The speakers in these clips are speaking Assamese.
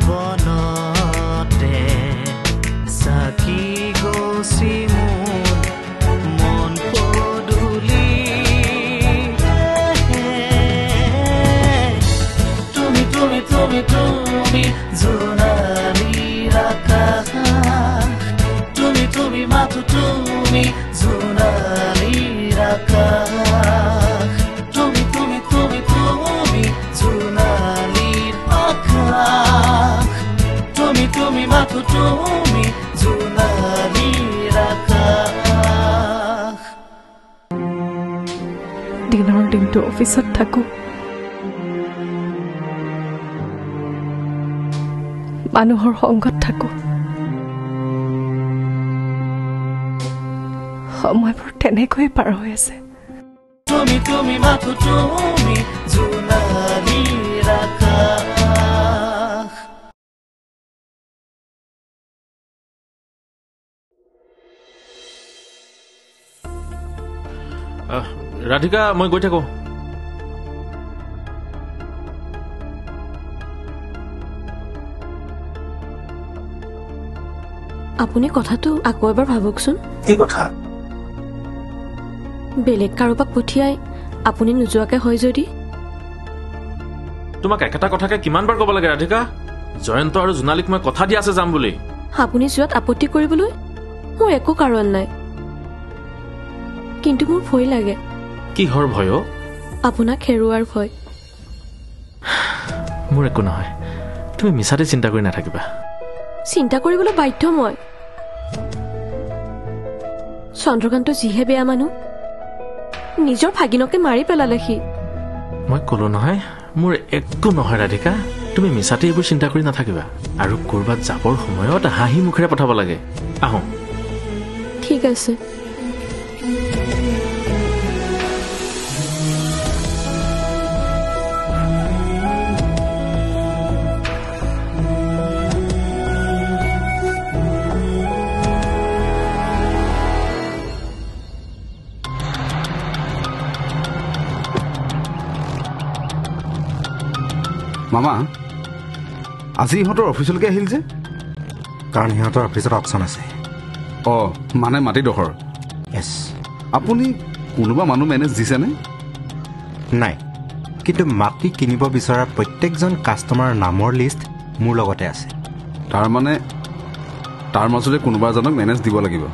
বনতে সাকি গছি মোৰ মন পদুলি তুমি তুমি তুমি তুমি জোনালী আকাশ তুমি তুমি মাথো তুমি জোনালী আকাশ তুমি তুমি তুমি তুমি জোনালী আকাশ তুমি তুমি মাথো তুমি জোনালী আকাশ দিনৰ দিনটো অফিচত থাকো মানুহৰ সংগত থাকো সময়বোৰ তেনেকৈ পাৰ হৈ আছে তুমি তুমি মাথো তুমি জোনালী আকাশ ৰাধিকা মই গৈ থাকো আপুনি কথাটো আকৌ এবাৰ ভাবকচোন কি কথা বেলেগ কাৰোবাক পঠিয়াই আপুনি নোযোৱাকে হয় যদি তোমাক একেটা কথাকে কিমানবাৰ ক'ব লাগে ৰাধিকা জয়ন্ত আৰু জোনালীক মই কথা দি আছে যাম বুলি আপুনি যোৱাত আপত্তি কৰিবলৈ মোৰ একো কাৰণ নাই কিন্তু মোৰ ভয় লাগে কিহৰ ভয় আপোনাক হেৰুৱাৰ ভয় মোৰ একো নহয় তুমি মিছাতে চিন্তা কৰি নাথাকিবা চিন্তা কৰিবলৈ বাধ্য মই চন্দ্ৰকান্ত যিহে বেয়া মানুহ নিজৰ ভাগিনকে মাৰি পেলালে সি মই ক'লো নহয় মোৰ একো নহয় ৰাধিকা তুমি মিছাতে এইবোৰ চিন্তা কৰি নাথাকিবা আৰু ক'ৰবাত যাবৰ সময়ত হাঁহি মুখেৰে পঠাব লাগে আহোঁ ঠিক আছে মামা আজি ইহঁতৰ অফিচলৈকে আহিল যে কাৰণ সিহঁতৰ অফিচত অপশ্যন আছে অঁ মানে মাটিডোখৰ য়েছ আপুনি কোনোবা মানুহ মেনেজ দিছেনে নাই কিন্তু মাটি কিনিব বিচৰা প্ৰত্যেকজন কাষ্টমাৰৰ নামৰ লিষ্ট মোৰ লগতে আছে তাৰমানে তাৰ মাজতে কোনোবা এজনক মেনেজ দিব লাগিব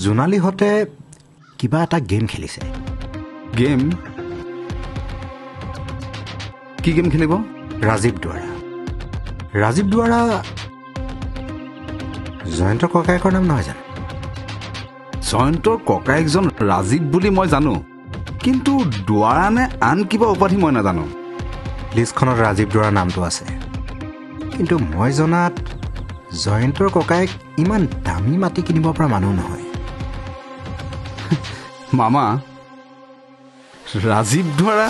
জোনালীহঁতে কিবা এটা গেম খেলিছে গেম কি গেম খেলিব ৰাজীৱ দুৱাৰা জয়ন্তৰ ককায়েকৰ নাম নহয় জানো জয়ন্তৰ ককায়েকজন ৰাজীৱ বুলি মই জানো কিন্তু দুৱাৰা নে আন কিবা উপাধি মই নাজানো লিষ্টখনত ৰাজীৱ দুৱাৰাৰ নামটো আছে কিন্তু মই জনাত জয়ন্তৰ ককায়েক ইমান দামী মাটি কিনিব পৰা মানুহ নহয় মামা ৰাজীৱ দুৱাৰা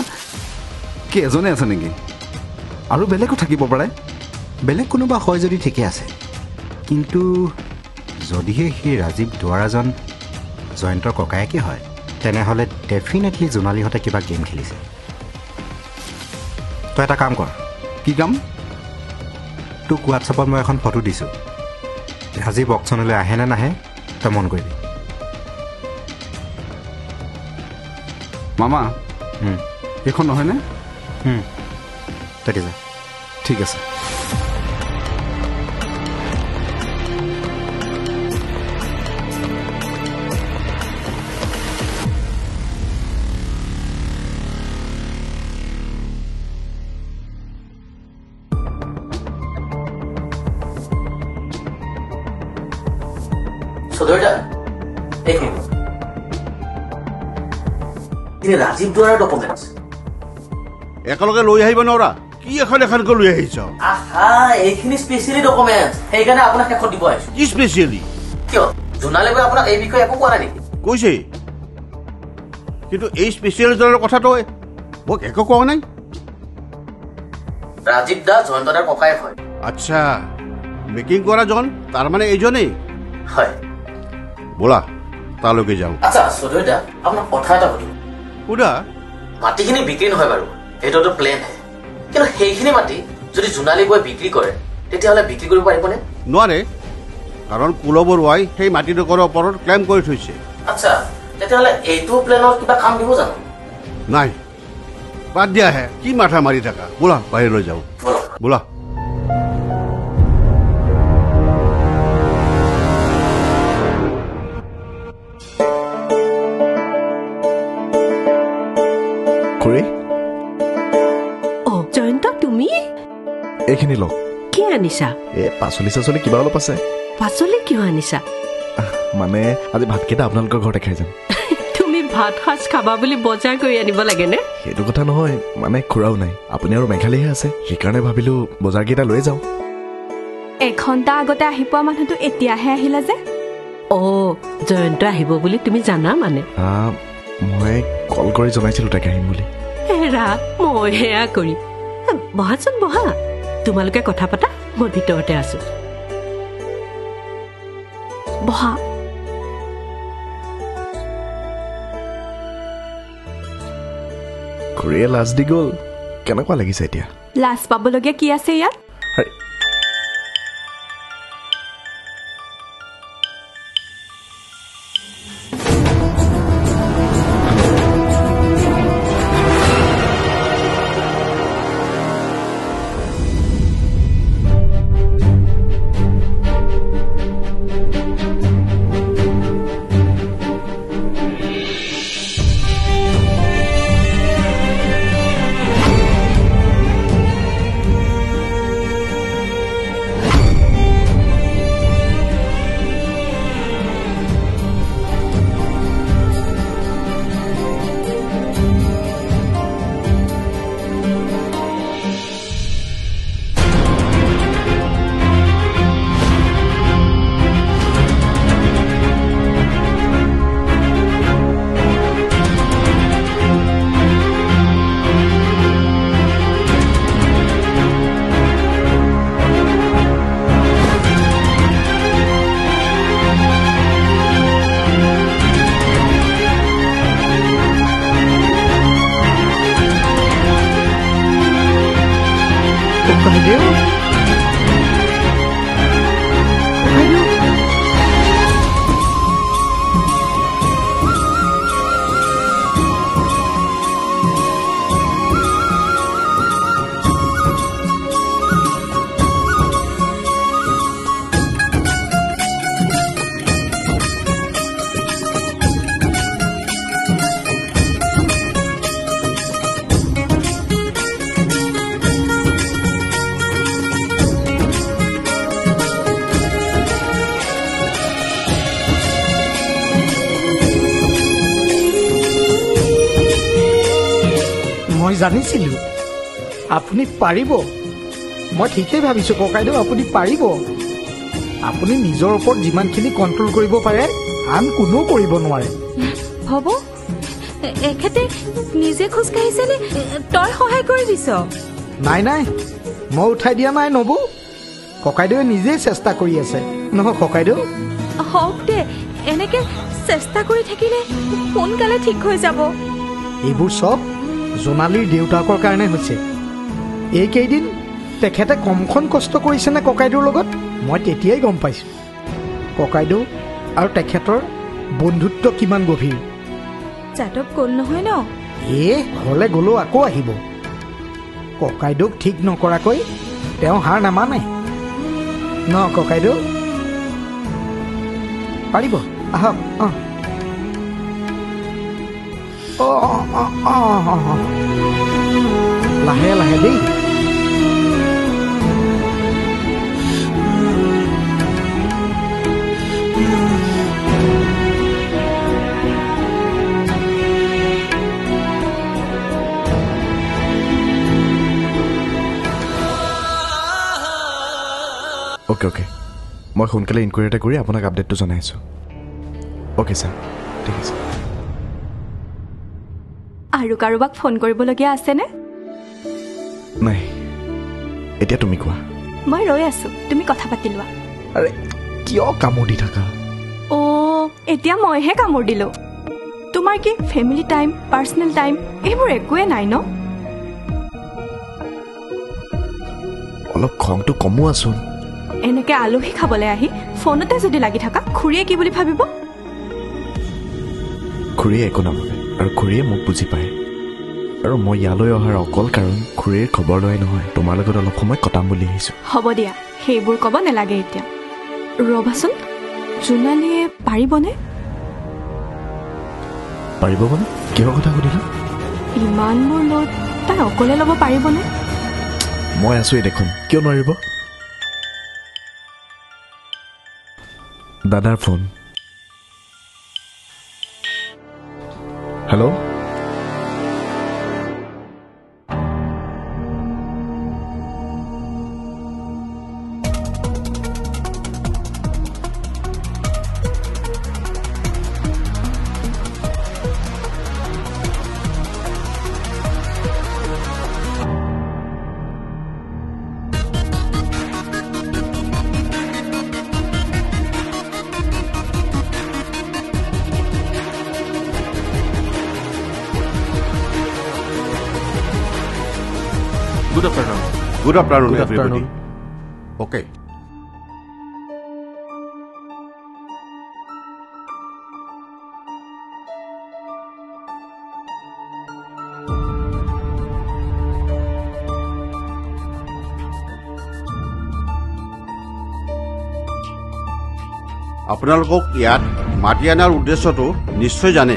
কি এজনে আছে নেকি আৰু বেলেগো থাকিব পাৰে বেলেগ কোনোবা হয় যদি ঠিকে আছে কিন্তু যদিহে সেই ৰাজীৱ দুৱাৰাজন জয়ন্তৰ ককায়েকে হয় তেনেহ'লে ডেফিনেটলি জোনালীহঁতে কিবা গেম খেলিছে তই এটা কাম কৰ কি কাম তোক হোৱাটছআপত মই এখন ফটো দিছোঁ ৰাজীৱ অকশ্যনলৈ আহে নে নাহে তই মন কৰিবি মামা এইখন নহয়নে তই যা ঠিক আছে ৰাজীৱ দুৱাৰাৰ ডকুমেণ্টছ একেলগে লৈ আহিব নোৱাৰা কি এখন এখনকৈ লৈ আহিছ এইখিনি স্পেচিয়েলি ডকুমেণ্টছ সেইকাৰণে আপোনাক শেষত দিব আহিছো কি স্পেচিয়েলি কিয় জোনালে গৈ আপোনাক এই বিষয়ে একো কোৱা নাই নেকি কৈছে কিন্তু এই স্পেচিয়েলিজনৰ কথাটো মোক একো কোৱা নাই ৰাজীৱ দা জয়ন্ত দাৰ ককায়েক হয় আচ্ছা মেকিং কৰা জন তাৰমানে এইজনেই হয় ব'লা তালৈকে যাওঁ আচ্ছা চৌধুৰী দা আপোনাক কথা এটা সুধো সুধা মাটিখিনি বিক্ৰী নহয় বাৰু এইটোতো প্লেন হে কিন্তু সেইখিনি মাটি যদি জোনালী বৌয়ে বিক্ৰী কৰে তেতিয়াহ'লে বিক্ৰী কৰিব পাৰিবনে? নোৱাৰে, কাৰণ কুল বৰুৱাই সেই মাটিডোখৰৰ ওপৰত ক্লেইম কৰি থৈছে। আচ্ছা, তেতিয়াহ'লে এইটো প্লেনৰ কিবা কাম দিব জানো? নাই, বাদ দিয়াহে, কি মাথা মাৰি থাকা। বোলা বাহিৰলৈ যাওঁ, বোলা। খুৰী, জয়ন্ত তুমি এইখিনি লওক। কি আনিছা? পাচলি চাচলি কিবা অলপ আছে। পাচলি কিয় আনিছা? মানে আজি ভাতকেইটা আপোনালোকৰ ঘৰতে খাই যাম। তুমি ভাত সাজ খাবা বুলি বজাৰ কৰি আনিব লাগেনে? সেইটো কথা নহয়, মানে খুৰাও নাই, আপুনি আৰু মেঘালীহে আছে, সেইকাৰণে ভাবিলো বজাৰকেইটা লৈ যাওঁ। এঘণ্টা আগতে আহি পোৱা মানুহটো এতিয়াহে আহিলা যে? জয়ন্ত আহিব বুলি তুমি জানা মানে? মই কল কৰি জনাইছিলো তাকে আহিম বুলি। হেৰা, মই সেয়া কৰি বহাচোন, বহা। তোমালোকে কথা পাতা, মই ভিতৰতে আছো। বহা। খুৰীয়ে লাজ দি গ'ল, কেনেকুৱা লাগিছে এতিয়া? লাজ পাবলগীয়া কি আছে ইয়াত? মই জানিছিলো আপুনি পাৰিব। মই ঠিকেই ভাবিছো ককাইদেউ, আপুনি পাৰিব। আপুনি নিজৰ ওপৰত যিমানখিনি কণ্ট্ৰল কৰিব পাৰে আন কোনেও কৰিব নোৱাৰে। হ'ব, এখেতে নিজে খোজকাঢ়িছে নে তই সহায় কৰি দিছ? নাই নাই, মই উঠাই দিয়া নাই নবু। ককাইদেৱে নিজেই চেষ্টা কৰি আছে, নহয় ককাইদেউ? হওক দে, এনেকে চেষ্টা কৰি থাকিলে সোনকালে ঠিক হৈ যাব। এইবোৰ চব জোনালীৰ দেউতাকৰ কাৰণে হৈছে। এইকেইদিন তেখেতে কমখন কষ্ট কৰিছেনে ককাইদেউৰ লগত? মই তেতিয়াই গম পাইছোঁ ককাইদেউ আৰু তেখেতৰ বন্ধুত্ব কিমান গভীৰ। যাদৱ গ'ল নহয় ন? ঘৰলৈ গ'লেও আকৌ আহিব। ককাইদেউক ঠিক নকৰাকৈ তেওঁ হাৰ নামানে ন ককাইদেউ? পাৰিব, আহক। লাহে লাহে দেই। অ'কে, মই সোনকালে ইনকুৱাৰী এটা কৰি আপোনাক আপডেটটো জনাই আছোঁ। অ'কে ছাৰ, ঠিক আছে। আৰু কাৰোবাক ফোন কৰিবলগীয়া আছেনে? নাই, এতিয়া তুমি কোৱা। মই ৰৈ আছো, তুমি কথা পাতি লোৱা। আৰে কিয় কামোৰ দি থাকা? এতিয়া মইহে কামোৰ দিলোঁ। তোমাৰ কি ফেমিলি টাইম, পাৰ্চনেল টাইম এইবোৰ একোৱে নাই ন? অলপ খংটো কমোৱাচোন। এনেকে আলহী খাবলৈ আহি ফোনতে যদি লাগি থাকা খুৰীয়ে কি বুলি ভাবিব? খুৰীয়ে একো নাভাবে আৰু খুৰীয়ে মোক বুজি পায়। আৰু মই ইয়ালৈ অহাৰ অকল কাৰণ খুৰীৰ খবৰ লোৱাই নহয়, তোমাৰ লগত অলপ সময় কটাম বুলি আহিছোঁ। হ'ব দিয়া, সেইবোৰ ক'ব নালাগে এতিয়া। ৰ'বাচোন, জোনালীয়ে পাৰিবনে? পাৰিব মানে? কিহৰ কথা সুধিলা? ইমানবোৰ লোড তাই অকলে ল'ব পাৰিবনে? মই আছোঁৱেই দেখোন, কিয় নোৱাৰিব? দাদাৰ phone. Hello', good afternoon. Good afternoon, Good everybody. afternoon. Okay. আপোনালোকক ইয়াত মাতি অনাৰ উদ্দেশ্যটো নিশ্চয় জানে।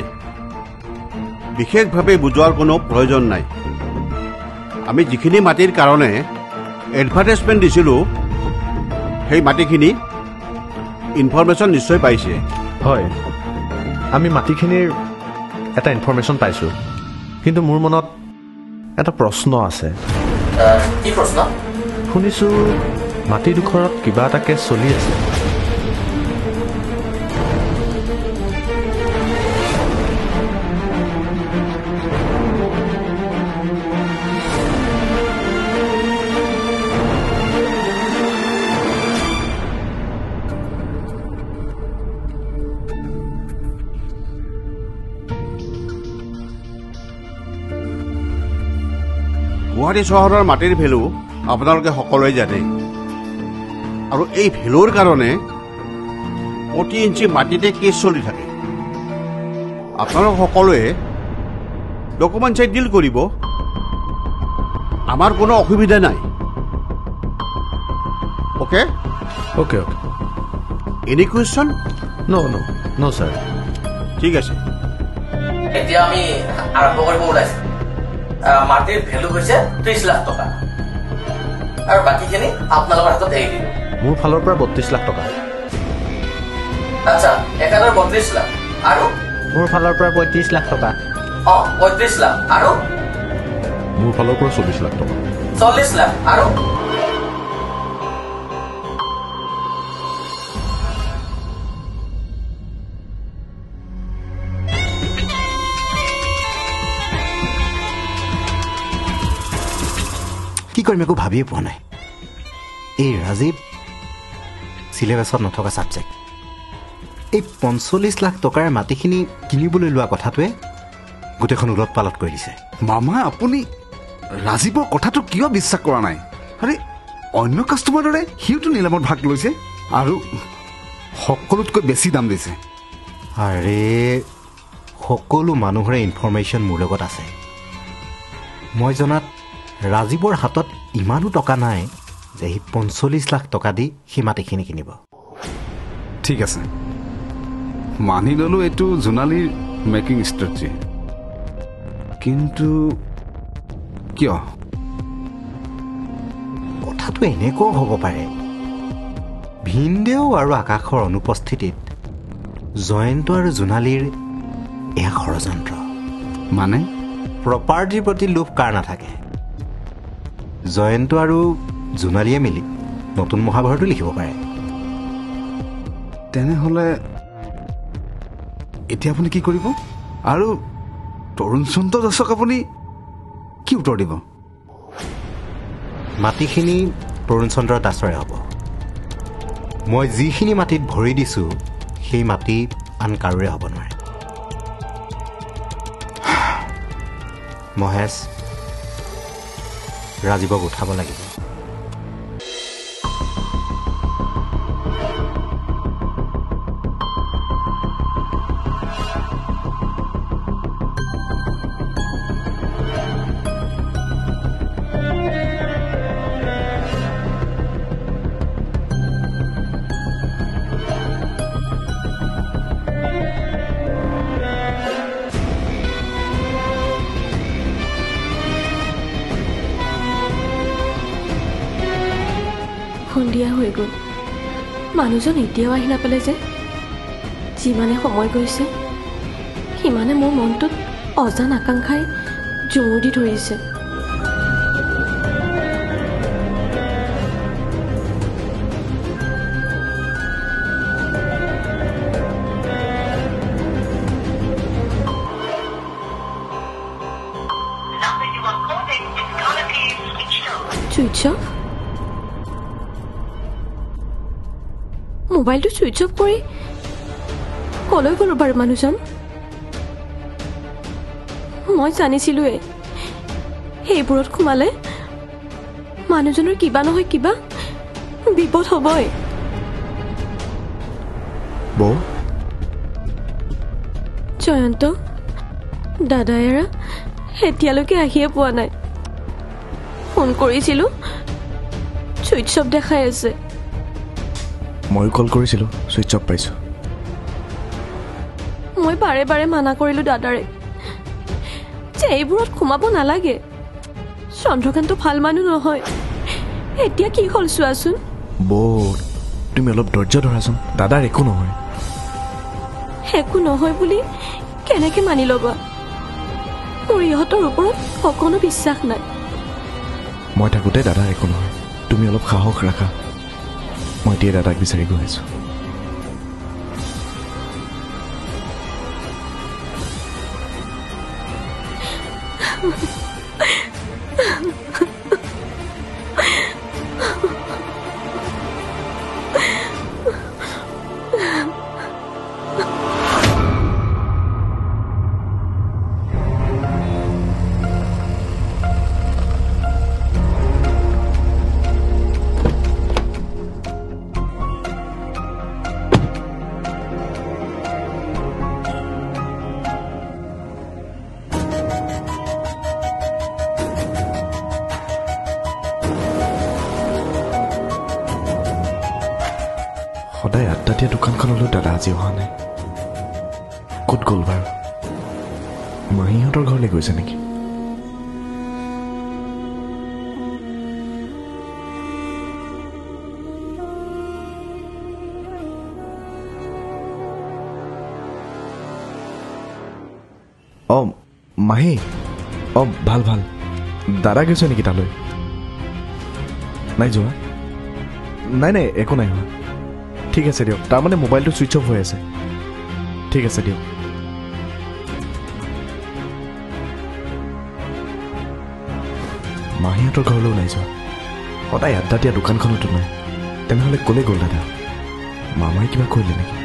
বিশেষভাৱে বুজোৱাৰ কোনো প্ৰয়োজন নাই। আমি যিখিনি মাটিৰ কাৰণে এডভাৰটাইজমেণ্ট দিছিলোঁ সেই মাটিখিনি ইনফৰমেশ্যন নিশ্চয় পাইছে। হয়, আমি মাটিখিনিৰ এটা ইনফৰমেশ্যন পাইছোঁ, কিন্তু মোৰ মনত এটা প্ৰশ্ন আছে। কি প্ৰশ্ন? শুনিছোঁ মাটিডোখৰত কিবা এটা কেছ চলি আছে। গুৱাহাটী চহৰৰ মাটিৰ ভেলু আপোনালোকে সকলোৱে জানে, আৰু এই ভেলুৰ কাৰণে প্ৰতি ইঞ্চি মাটিতে কেছ চলি থাকে। আপোনালোক সকলোৱে ডকুমেণ্ট চাই ডিল কৰিব, আমাৰ কোনো অসুবিধা নাই। Okay okay okay. Any question? No' sir. ঠিক আছে, এতিয়া আমি আৰম্ভ কৰিব ওলাইছো। মাটিৰ ভেলু হৈছে 30 লাখ টকা, আৰু বাকীখিনি আপোনালোকৰ হাতত এৰি দিলো। মোৰ ফালৰ পৰা 32 লাখ টকা। আচ্ছা, একেবাৰে 32 লাখ, আৰু মোৰ ফালৰ পৰা 35 লাখ টকা। 35 লাখ, আৰু মোৰ ফালৰ পৰা 40 লাখ টকা। 40 লাখ, আৰু কি কৰিম একো ভাবিয়ে পোৱা নাই। এই ৰাজীৱ চিলেবাছত নথকা ছাবজেক্ট। এই 45 লাখ টকাৰ মাটিখিনি কিনিবলৈ লোৱা কথাটোৱে গোটেইখন উলট পালট কৰি দিছে। মামা আপুনি ৰাজীৱৰ কথাটো কিয় বিশ্বাস কৰা নাই? আৰে অন্য কাষ্টমাৰৰ দৰে সিওতো নিলামত ভাগ লৈছে আৰু সকলোতকৈ বেছি দাম দিছে। আৰে সকলো মানুহৰে ইনফৰমেশ্যন মোৰ লগত আছে। মই জনাত ৰাজীৱৰ হাতত ইমানো টকা নাই যে সি 45 লাখ টকা দি সেই মাটিখিনি কিনিব। ঠিক আছে, মানি ল'লোঁ এইটো জোনালীৰ মেকিং ষ্ট্ৰেটেজি, কিন্তু কিয়? কথাটো এনেকুৱাও হ'ব পাৰে ভিনদেউ আৰু আকাশৰ অনুপস্থিতিত জয়ন্ত আৰু জোনালীৰ এয়া ষড়যন্ত্ৰ। মানে প্ৰপাৰ্টিৰ প্ৰতি লোভ কাৰ নাথাকে? জয়ন্ত আৰু জোনালীয়ে মিলি নতুন মহাভাৰতো লিখিব পাৰে। তেনেহ'লে এতিয়া আপুনি কি কৰিব? আৰু তৰুণ চন্দ্ৰ দাসক আপুনি কি উত্তৰ দিব? মাটিখিনি তৰুণ চন্দ্ৰ দাসৰে হ'ব। মই যিখিনি মাটিত ভৰি দিছোঁ সেই মাটি আন কাৰোৰে হ'ব নোৱাৰে। মহেশ, ৰাজীৱক উঠাব লাগিব। সন্ধিয়া হৈ গ'ল মানুহজন এতিয়াও আহি নাপালে যে যিমানে সময় গৈছে সিমানে মোৰ মনটোত অজান আকাংক্ষাই জোৰ দি ধৰিছে সুইচ অফ মোবাইলটো সুইচ অফ কৰি কলৈ গ'লো বাৰু মানুহজন মই জানিছিলোৱে সেইবোৰত সোমালে মানুহজনৰ কিবা নহয় কিবা বিপদ হ'বই বৌ জয়ন্ত দাদায়েৰা এতিয়ালৈকে আহিয়ে পোৱা নাই ফোন কৰিছিলোঁ সুইচ অফ দেখাই আছে ময়ো কল কৰিছিলোঁ ছুইচ অফ পাইছোঁ মই বাৰে বাৰে মানা কৰিলোঁ দাদাৰে যে এইবোৰত সোমাব নালাগে চন্দ্ৰকান্ত ভাল মানুহ নহয় এতিয়া কি হ'ল চোৱাচোন বৌ তুমি অলপ ধৈৰ্য ধৰাচোন দাদাৰ একো নহয় একো নহয় বুলি কেনেকৈ মানি ল'বা মোৰ ইহঁতৰ ওপৰত অকণো বিশ্বাস নাই মই থাকোঁতে দাদাৰ একো নহয় তুমি অলপ সাহস ৰাখা মই এতিয়া দাদাক বিচাৰি গৈ আছোঁ সদায় আড্ডা দিয়া দোকানখনলৈ দাদা আজি অহা নাই ক'ত গ'ল বাৰু মাহীহঁতৰ ঘৰলৈ গৈছে নেকি অঁ মাহী অঁ ভাল ভাল দাদা গৈছে নেকি তালৈ নাই যোৱা নাই নাই একো নাই হোৱা ঠিক আছে দিয়ক তাৰমানে মোবাইলটো ছুইচ অফ হৈ আছে ঠিক আছে দিয়ক মাহীহঁতৰ ঘৰলৈও নাই যোৱা সদায় আড্ডা দিয়া দোকানখনতো নাই তেনেহ'লে ক'লৈ গ'ল দাদা মামাই কিবা কৰিলে নেকি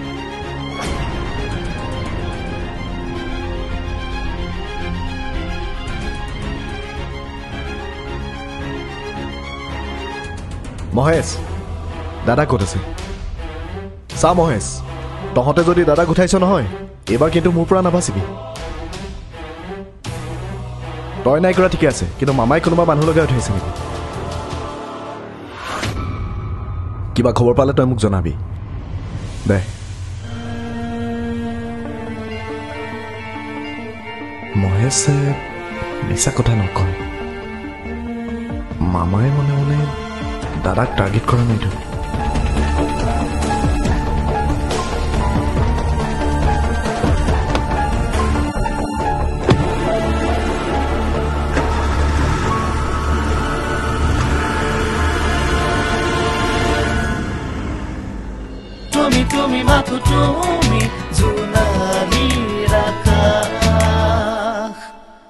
মহেশ দাদা ক'ত আছে চা মহেশ তহঁতে যদি দাদাক উঠাইছ নহয় এইবাৰ কিন্তু মোৰ পৰা নাবাচিবি তই নাই কৰা ঠিকে আছে কিন্তু মামাই কোনোবা মানুহ লগাই উঠাইছে নেকি কিবা খবৰ পালে তই মোক জনাবি দে মহেশে মিছা কথা নকয় মামাই মনে মনে দাদাক টাৰ্গেট কৰা নাইতো তুমি মাথো তুমি জোনা